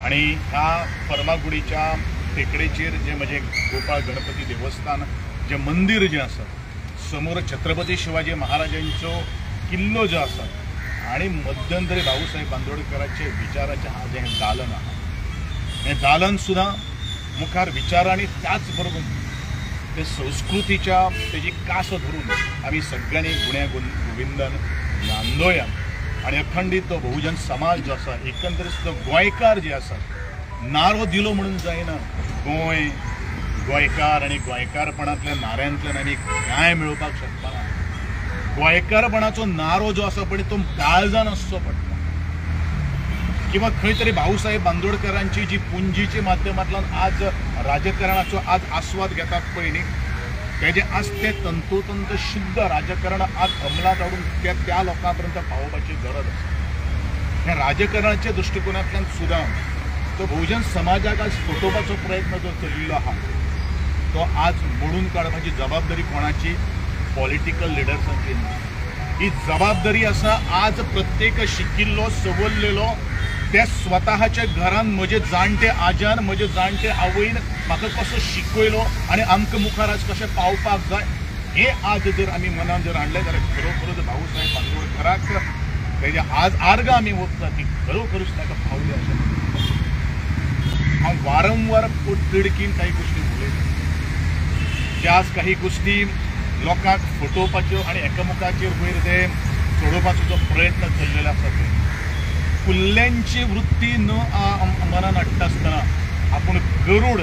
आणि ह्या फर्मागुडीच्या टेकडेचेर जे म्हणजे गोपाळ गणपती देवस्थान जे मंदिर जे आसा समोर छत्रपती शिवाजी महाराजांचो किल्लो जो आसा आणि मध्यंतरी भाऊसाहेब बांदोडकरांचे विचाराचे हा जे दालन आहा हे दालन सुद्धा मुखार विचारांनी त्याचबरोबर ते संस्कृतीच्या तेजी कास धरून आम्ही सगळ्यांनी गुण्या गोविंदान नांदोया आणि अखंडित तो बहुजन समाज जो आसा एकंदरीत तो गोंयकार जे आसा नारो दिलो म्हणून जायना गोंयकार आणि गोंयकारपणांतल्या नाऱ्यांतल्यान आमी न्याय मेळोवपाक शकना गोंयकारपणाचो नारो जो आसा पण तो काळजान आसचो पडटा किंवा खंय तरी भाऊसाहेब बांदोडकरांची जी पुंजीच्या माध्यमांतल्यान आज राजकारणाचो आज आस्वाद घेतात पळय न्ही तेजे आज ते तंतोतंत शुद्ध राजकारण आज अंमलात हाडून त्या लोकां पर्यंत पावोवपाची गरज आसा ह्या राजकारणाच्या दृश्टिकोनांतल्यान सुद्दां तो बहुजन समाजाक आज फटोवपाचो प्रयत्न जो चलिल्लो आहा तो आज मोडून काडपाची जबाबदारी कोणाची पॉलिटिकल लिडर्सांची ही जबाबदारी आसा आज प्रत्येक शिकिल्लो सवरलेलो ते स्वतःच्या घरान म्हजे जाणटे आज्यान म्हजे जाणटे आवयन म्हाका कसो शिकयलो आनी आमकां मुखार आज कशें पावपाक जाय हे आज जर आमी मनान जर हाडलें जाल्यार खरोखरच भाऊसाहेब बांदोडकराक तेजे आज आर्गां आमी ओंपता ती खरोखरूच ताका पावली अशें हांव वारंवार पोटतिडकीन काही गोश्टी उलयता की आज काही गोश्टी लोकांक फटोवपाच्यो आनी एकामेकाचेर वयर ते चडोवपाचो जो प्रयत्न चल्लेलो आसा ते कुल्ल्यांची वृत्ती न मनान हाडटा आसतना आपूण गरुड